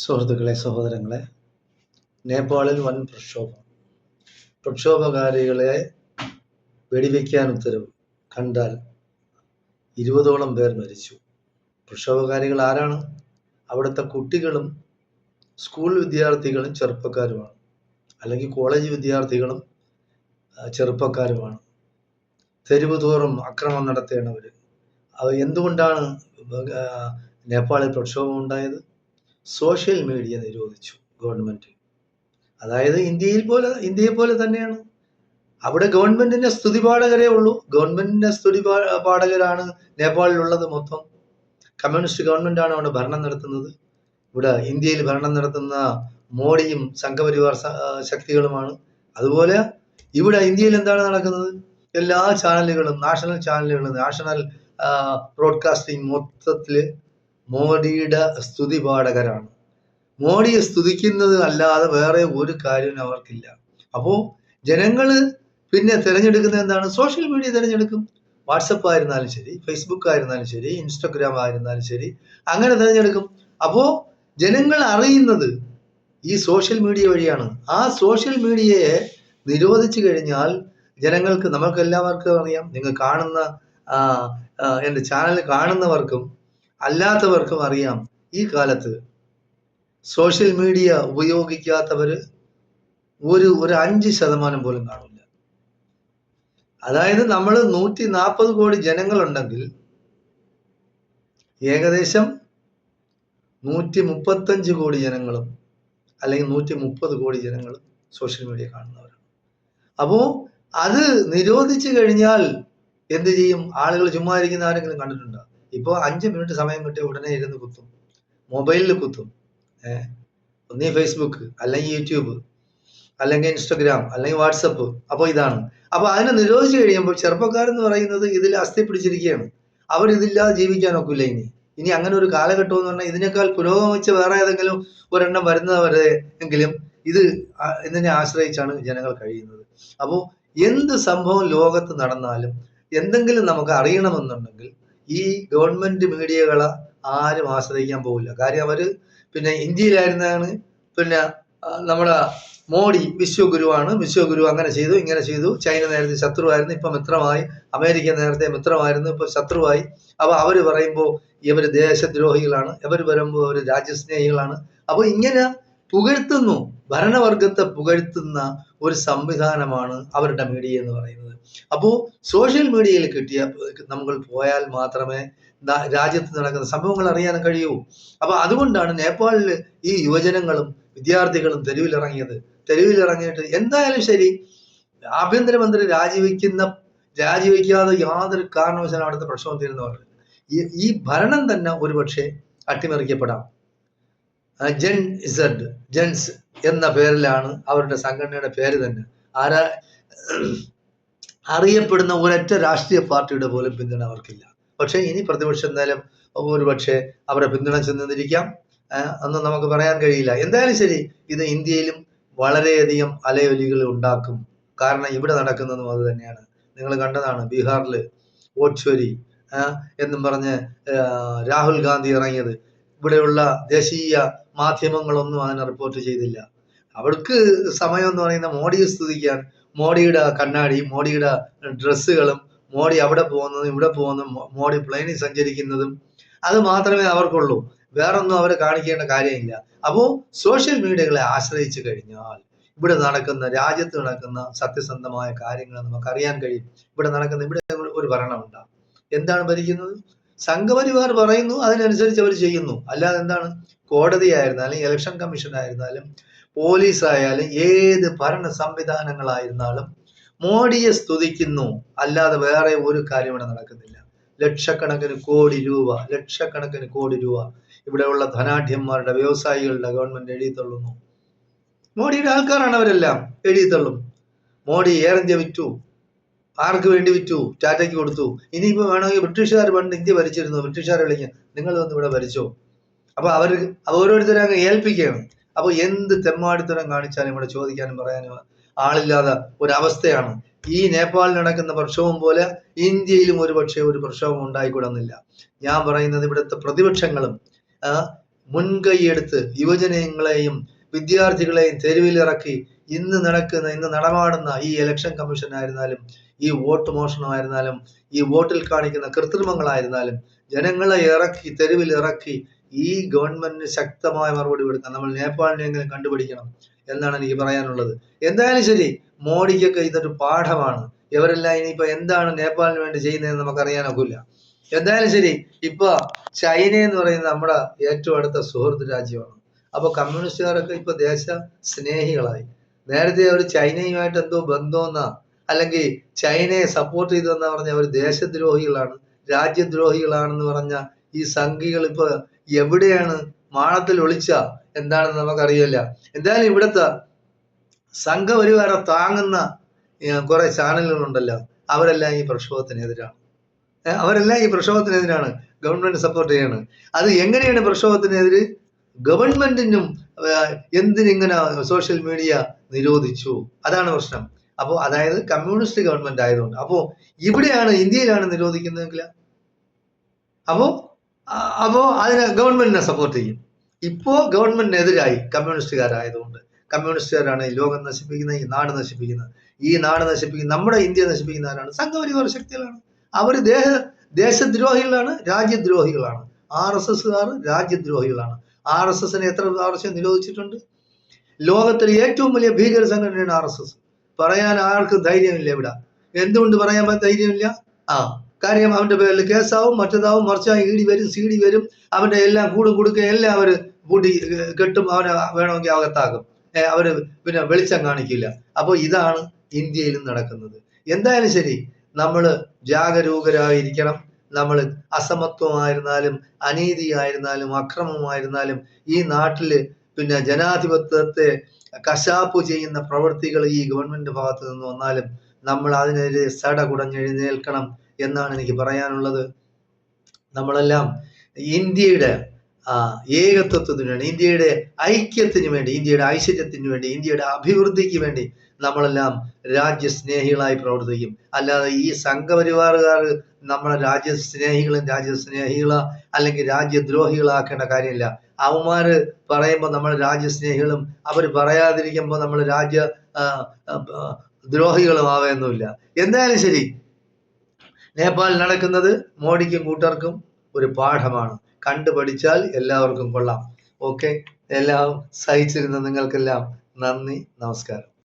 സുഹൃത്തുക്കളെ, സഹോദരങ്ങളെ, നേപ്പാളിൽ വൻ പ്രക്ഷോഭം. പ്രക്ഷോഭകാരികളെ വെടിവെക്കാൻ ഉത്തരവ്. കണ്ടാൽ 20ഓളം പേർ മരിച്ചു. പ്രക്ഷോഭകാരികൾ ആരാണ്? അവിടുത്തെ കുട്ടികളും സ്കൂൾ വിദ്യാർത്ഥികളും ചെറുപ്പക്കാരുമാണ്, അല്ലെങ്കിൽ കോളേജ് വിദ്യാർത്ഥികളും ചെറുപ്പക്കാരുമാണ്. തെരുവ് തോറും അക്രമം നടത്തേണ്ടവർ. എന്തുകൊണ്ടാണ് നേപ്പാളിൽ പ്രക്ഷോഭം ഉണ്ടായത്? സോഷ്യൽ മീഡിയ നിരോധിച്ചു ഗവൺമെന്റ്. അതായത് ഇന്ത്യയെ പോലെ തന്നെയാണ്. അവിടെ ഗവൺമെന്റിന്റെ സ്തുതിപാഠകരേ ഉള്ളൂ. ഗവൺമെന്റിന്റെ സ്തുതിപാഠകരാണ് നേപ്പാളിലുള്ളത്. മൊത്തം കമ്മ്യൂണിസ്റ്റ് ഗവൺമെന്റാണ് അവിടെ ഭരണം നടത്തുന്നത്. ഇവിടെ ഇന്ത്യയിൽ ഭരണം നടത്തുന്ന മോഡിയും സംഘപരിവാർ ശക്തികളുമാണ്. അതുപോലെ ഇവിടെ ഇന്ത്യയിൽ എന്താണ് നടക്കുന്നത്? എല്ലാ ചാനലുകളും, നാഷണൽ ചാനലുകളും, നാഷണൽ ബ്രോഡ്കാസ്റ്റിംഗ് മൊത്തത്തില് മോഡിയുടെ സ്തുതിപാഠകരാണ്. മോഡിയെ സ്തുതിക്കുന്നത് അല്ലാതെ വേറെ ഒരു കാര്യവും അവർക്കില്ല. അപ്പോൾ ജനങ്ങള് പിന്നെ തിരഞ്ഞെടുക്കുന്നത് എന്താണ്? സോഷ്യൽ മീഡിയ തിരഞ്ഞെടുക്കും. വാട്സപ്പ് ആയിരുന്നാലും ശരി, ഫേസ്ബുക്ക് ആയിരുന്നാലും ശരി, ഇൻസ്റ്റഗ്രാം ആയിരുന്നാലും ശരി, അങ്ങനെ തിരഞ്ഞെടുക്കും. അപ്പോൾ ജനങ്ങൾ അറിയുന്നത് ഈ സോഷ്യൽ മീഡിയ വഴിയാണ്. ആ സോഷ്യൽ മീഡിയയെ നിരോധിച്ചു കഴിഞ്ഞാൽ ജനങ്ങൾക്ക്, നമുക്ക് എല്ലാവർക്കും അറിയാം, നിങ്ങൾ കാണുന്ന എൻ്റെ ചാനൽ കാണുന്നവർക്കും അല്ലാത്തവർക്കും അറിയാം, ഈ കാലത്ത് സോഷ്യൽ മീഡിയ ഉപയോഗിക്കാത്തവര് ഒരു 5% പോലും കാണില്ല. അതായത് നമ്മൾ 140 കോടി ജനങ്ങളുണ്ടെങ്കിൽ ഏകദേശം 135 കോടി ജനങ്ങളും അല്ലെങ്കിൽ 130 കോടി ജനങ്ങളും സോഷ്യൽ മീഡിയ കാണുന്നവരാണ്. അപ്പോൾ അത് നിരോധിച്ചു കഴിഞ്ഞാൽ എന്ത് ചെയ്യും? ആളുകൾ ചുമ്മാ ഇരിക്കുന്ന ആരെങ്കിലും കണ്ടിട്ടുണ്ടോ? ഇപ്പോൾ 5 മിനിറ്റ് സമയം കിട്ടിയ ഉടനെ ഇരുന്ന് കുത്തും, മൊബൈലിൽ കുത്തും. ഒന്നീ ഫേസ്ബുക്ക്, അല്ലെങ്കിൽ യൂട്യൂബ്, അല്ലെങ്കിൽ ഇൻസ്റ്റഗ്രാം, അല്ലെങ്കിൽ വാട്സപ്പ്. അപ്പോൾ ഇതാണ്. അപ്പോൾ അതിനെ നിരോധിച്ചു കഴിയുമ്പോൾ ചെറുപ്പക്കാരെന്ന് പറയുന്നത് ഇതിൽ അസ്ഥി പിടിച്ചിരിക്കുകയാണ്. അവരിതില്ലാതെ ജീവിക്കാൻ ഒക്കില്ല. ഇനി അങ്ങനെ ഒരു കാലഘട്ടം എന്ന് പറഞ്ഞാൽ ഇതിനേക്കാൾ പുരോഗമിച്ച് വേറെ ഏതെങ്കിലും ഒരെണ്ണം വരുന്നവരെ എങ്കിലും ഇതിനെ ആശ്രയിച്ചാണ് ജനങ്ങൾ കഴിയുന്നത്. അപ്പോൾ എന്ത് സംഭവം ലോകത്ത് നടന്നാലും എന്തെങ്കിലും നമുക്ക് അറിയണമെന്നുണ്ടെങ്കിൽ ഈ ഗവൺമെന്റ് മീഡിയകളെ ആരും ആശ്രയിക്കാൻ പോകില്ല. കാര്യം അവര് പിന്നെ ഇന്ത്യയിലായിരുന്നാണ്, പിന്നെ നമ്മുടെ മോഡി വിശ്വഗുരുവാണ്, വിശ്വഗുരു അങ്ങനെ ചെയ്തു ഇങ്ങനെ ചെയ്തു. ചൈന നേരത്തെ ശത്രുവായിരുന്നു, ഇപ്പൊ മിത്രമായി. അമേരിക്ക നേരത്തെ മിത്രമായിരുന്നു, ഇപ്പൊ ശത്രുവായി. അപ്പൊ അവര് പറയുമ്പോൾ ഇവര് ദേശദ്രോഹികളാണ്, ഇവർ വരുമ്പോൾ അവര് രാജ്യസ്നേഹികളാണ്. അപ്പൊ ഇങ്ങനെ പുകഴ്ത്തുന്നു, ഭരണവർഗത്തെ പുകഴ്ത്തുന്ന ഒരു സംവിധാനമാണ് അവരുടെ മീഡിയ എന്ന് പറയുന്നത്. അപ്പോൾ സോഷ്യൽ മീഡിയയിൽ നമ്മൾ പോയാൽ മാത്രമേ രാജ്യത്ത് നടക്കുന്ന സംഭവങ്ങൾ അറിയാൻ കഴിയൂ. അപ്പൊ അതുകൊണ്ടാണ് നേപ്പാളിൽ ഈ യുവജനങ്ങളും വിദ്യാർത്ഥികളും തെരുവിലിറങ്ങിയിട്ട് എന്തായാലും ശരി, ആഭ്യന്തരമന്ത്രി രാജിവെക്കാതെ യാതൊരു കാരണവശാലും അവിടുത്തെ പ്രശ്നം തീരുന്നവർ. ഈ ഭരണം തന്നെ ഒരുപക്ഷെ അട്ടിമറിക്കപ്പെടാം. ജെൻസ് എന്ന പേരിലാണ് അവരുടെ സംഘടനയുടെ പേര് തന്നെ. അറിയപ്പെടുന്ന ഒരൊറ്റ രാഷ്ട്രീയ പാർട്ടിയുടെ പോലും പിന്തുണ അവർക്കില്ല. പക്ഷെ ഇനി പ്രതിപക്ഷം എന്തായാലും ഒരുപക്ഷെ അവരെ പിന്തുണ ചെന്നിരിക്കാം, ഒന്നും നമുക്ക് പറയാൻ കഴിയില്ല. എന്തായാലും ശരി, ഇത് ഇന്ത്യയിലും വളരെയധികം അലയൊലികൾ ഉണ്ടാക്കും. കാരണം ഇവിടെ നടക്കുന്നതും അത് തന്നെയാണ്. നിങ്ങൾ കണ്ടതാണ് ബീഹാറിൽ വോട്ട് ചോരി എന്നും പറഞ്ഞ് രാഹുൽ ഗാന്ധി ഇറങ്ങിയത്. ഇവിടെയുള്ള ദേശീയ മാധ്യമങ്ങളൊന്നും അതിനെ റിപ്പോർട്ട് ചെയ്തില്ല. അവർക്ക് സമയം എന്ന് പറയുന്ന മോഡിയെ സ്തുതിക്കാൻ, മോഡിയുടെ കണ്ണാടി, മോഡിയുടെ ഡ്രസ്സുകളും, മോഡി അവിടെ പോകുന്നതും ഇവിടെ പോകുന്നതും, മോഡി പ്ലെയിനിൽ സഞ്ചരിക്കുന്നതും അത് മാത്രമേ അവർക്കുള്ളൂ. വേറൊന്നും അവരെ കാണിക്കേണ്ട കാര്യമില്ല. അപ്പോൾ സോഷ്യൽ മീഡിയകളെ ആശ്രയിച്ചു കഴിഞ്ഞാൽ രാജ്യത്ത് നടക്കുന്ന സത്യസന്ധമായ കാര്യങ്ങൾ നമുക്ക് അറിയാൻ കഴിയും. ഇവിടെ ഒരു ഭരണമുണ്ടാകും. എന്താണ് ഭരിക്കുന്നത്? സംഘപരിവാർ പറയുന്നു, അതിനനുസരിച്ച് അവർ ചെയ്യുന്നു. അല്ലാതെ എന്താണ്? കോടതി ആയിരുന്നാലും, ഇലക്ഷൻ കമ്മീഷൻ ആയിരുന്നാലും, പോലീസ് ആയാലും, ഏത് ഭരണ സംവിധാനങ്ങളായിരുന്നാലും മോഡിയെ സ്തുതിക്കുന്നു, അല്ലാതെ വേറെ ഒരു കാര്യം ഇവിടെ നടക്കുന്നില്ല. ലക്ഷക്കണക്കിന് കോടി രൂപ ഇവിടെയുള്ള ധനാഢ്യന്മാരുടെ, വ്യവസായികളുടെ ഗവൺമെന്റ് എഴുതിത്തള്ളുന്നു. മോഡിയുടെ ആൾക്കാരാണ് അവരെല്ലാം, എഴുതിത്തള്ളും. മോഡി എയർ ഇന്ത്യ വിറ്റു, ആർക്ക് വേണ്ടി വിറ്റു? ടാറ്റയ്ക്ക് കൊടുത്തു. ഇനിയിപ്പോ വേണമെങ്കിൽ ബ്രിട്ടീഷുകാർ പണ്ട് ഇന്ത്യ ഭരിച്ചിരുന്നു, ബ്രിട്ടീഷുകാരെ വിളിക്കുക, നിങ്ങൾ വന്ന് ഇവിടെ ഭരിച്ചോ. അപ്പൊ ഓരോരുത്തരും അങ്ങ് ഏൽപ്പിക്കുകയാണ്. അപ്പൊ എന്ത് തെമ്മാടിത്തരം കാണിച്ചാലും ഇവിടെ ചോദിക്കാനും പറയാനും ആളില്ലാതെ ഒരവസ്ഥയാണ്. ഈ നേപ്പാളിൽ നടക്കുന്ന പ്രക്ഷോഭം പോലെ ഇന്ത്യയിലും ഒരുപക്ഷെ ഒരു പ്രക്ഷോഭം ഉണ്ടായിക്കൂടുന്നില്ല. ഞാൻ പറയുന്നത് ഇവിടുത്തെ പ്രതിപക്ഷങ്ങളും മുൻകൈയെടുത്ത് യുവജനങ്ങളെയും വിദ്യാർത്ഥികളെയും തെരുവിലിറക്കി ഇന്ന് നടമാടുന്ന ഈ ഇലക്ഷൻ കമ്മീഷൻ ആയിരുന്നാലും, ഈ വോട്ട് മോഷണമായിരുന്നാലും, ഈ വോട്ടിൽ കാണിക്കുന്ന കൃത്രിമങ്ങളായിരുന്നാലും ജനങ്ങളെ തെരുവിൽ ഇറക്കി ഈ ഗവൺമെന്റിന് ശക്തമായ മറുപടി കൊടുക്കാൻ നമ്മൾ നേപ്പാളിനെങ്കിലും കണ്ടുപിടിക്കണം എന്നാണ് എനിക്ക് പറയാനുള്ളത്. എന്തായാലും ശരി, മോഡിക്കൊക്കെ ഇതൊരു പാഠമാണ്. ഇവരെല്ലാം ഇനിയിപ്പോ എന്താണ് നേപ്പാളിന് വേണ്ടി ചെയ്യുന്നതെന്ന് നമുക്കറിയാനൊക്കില്ല. എന്തായാലും ശരി, ഇപ്പൊ ചൈന എന്ന് പറയുന്നത് നമ്മുടെ ഏറ്റവും അടുത്ത സുഹൃത്ത് രാജ്യമാണ്. അപ്പൊ കമ്മ്യൂണിസ്റ്റുകാരൊക്കെ ഇപ്പൊ ദേശ സ്നേഹികളായി. നേരത്തെ അവർ ചൈനയുമായിട്ട് എന്തോ ബന്ധമെന്നാ, അല്ലെങ്കിൽ ചൈനയെ സപ്പോർട്ട് ചെയ്തെന്നാ പറഞ്ഞ അവർ ദേശദ്രോഹികളാണ്, രാജ്യദ്രോഹികളാണെന്ന് പറഞ്ഞ ഈ സംഘികൾ ഇപ്പൊ എവിടെയാണ്, മാളത്തിൽ ഒളിച്ച എന്താണെന്ന് നമുക്കറിയില്ല. എന്തായാലും ഇവിടുത്തെ സംഘപരിവാരം താങ്ങുന്ന കുറെ ചാനലുകളുണ്ടല്ലോ, അവരെല്ലാം ഈ പ്രക്ഷോഭത്തിനെതിരാണ്. ഗവൺമെന്റ് സപ്പോർട്ട് ചെയ്യാണ്. അത് എങ്ങനെയാണ് പ്രക്ഷോഭത്തിനെതിര്? ഗവൺമെന്റിനും എന്തിനിങ്ങനെ സോഷ്യൽ മീഡിയ നിരോധിച്ചു, അതാണ് പ്രശ്നം. അപ്പോൾ അതായത് കമ്മ്യൂണിസ്റ്റ് ഗവൺമെന്റ് ആയതുകൊണ്ട്. അപ്പോൾ ഇവിടെയാണ്, ഇന്ത്യയിലാണ് നിരോധിക്കുന്നതെങ്കിൽ അപ്പോ അതിനെ ഗവൺമെന്റിനെ സപ്പോർട്ട് ചെയ്യും. ഇപ്പോ ഗവൺമെന്റിനെതിരായി കമ്മ്യൂണിസ്റ്റുകാരായതുകൊണ്ട്. കമ്മ്യൂണിസ്റ്റുകാരാണ് ഈ ലോകം നശിപ്പിക്കുന്നത്, ഈ നാട് നശിപ്പിക്കുന്നത്. ഈ നാട് നശിപ്പിക്കുന്ന, നമ്മുടെ ഇന്ത്യ നശിപ്പിക്കുന്നവരാണ് സംഘപരിവാര ശക്തികളാണ്. അവര് ദേശദ്രോഹികളാണ്, രാജ്യദ്രോഹികളാണ്. RSSകാർ രാജ്യദ്രോഹികളാണ്. RSSനെ എത്ര പ്രാവശ്യം നിരോധിച്ചിട്ടുണ്ട്? ലോകത്തിലെ ഏറ്റവും വലിയ ഭീകര സംഘടനയാണ് RSS. പറയാൻ ആർക്കും ധൈര്യമില്ല ഇവിടെ. എന്തുകൊണ്ട് പറയാൻ ധൈര്യമില്ല? കാര്യം അവന്റെ പേരിൽ കേസാവും, മറ്റേതാവും, മറിച്ചാവും, ED വരും, CD വരും, അവന്റെ എല്ലാം കൊടുക്കുക, എല്ലാം അവര് കൂട്ടി കെട്ടും, അവനെ വേണമെങ്കിൽ അകത്താക്കും. അവര് പിന്നെ വെളിച്ചം കാണിക്കില്ല. അപ്പോൾ ഇതാണ് ഇന്ത്യയിലും നടക്കുന്നത്. എന്തായാലും ശരി, നമ്മൾ ജാഗരൂകരായിരിക്കണം. നമ്മൾ അസമത്വമായിരുന്നാലും, അനീതിയായിരുന്നാലും, അക്രമമായിരുന്നാലും ഈ നാട്ടില് പിന്നെ ജനാധിപത്യത്തെ കശാപ്പ് ചെയ്യുന്ന പ്രവൃത്തികൾ ഈ ഗവൺമെന്റ് ഭാഗത്ത് നിന്ന് വന്നാലും നമ്മൾ അതിനെതിരെ സടകുടഞ്ഞെഴുന്നേൽക്കണം എന്നാണ് എനിക്ക് പറയാനുള്ളത്. നമ്മളെല്ലാം ഇന്ത്യയുടെ ഏകത്വത്തിന് വേണ്ടി, ഇന്ത്യയുടെ ഐക്യത്തിന് വേണ്ടി, ഇന്ത്യയുടെ ഐശ്വര്യത്തിന് വേണ്ടി, ഇന്ത്യയുടെ അഭിവൃദ്ധിക്ക് വേണ്ടി നമ്മളെല്ലാം രാജ്യസ്നേഹികളായി പ്രവർത്തിക്കും. അല്ലാതെ ഈ സംഘപരിവാറുകാർ നമ്മളെ രാജ്യസ്നേഹികളോ അല്ലെങ്കിൽ രാജ്യദ്രോഹികളാക്കേണ്ട കാര്യമില്ല. അവന്മാര് പറയുമ്പോൾ നമ്മൾ രാജ്യസ്നേഹികളും അവർ പറയാതിരിക്കുമ്പോൾ നമ്മൾ ദ്രോഹികളും ആവുകയൊന്നുമില്ല. എന്തായാലും ശരി, നേപ്പാളിൽ നടക്കുന്നത് മോഡിക്കും കൂട്ടർക്കും ഒരു പാഠമാണ്. കണ്ടുപഠിച്ചാൽ എല്ലാവർക്കും കൊള്ളാം. ഓക്കെ, എല്ലാം സഹിച്ചിരുന്ന നിങ്ങൾക്കെല്ലാം നന്ദി, നമസ്കാരം.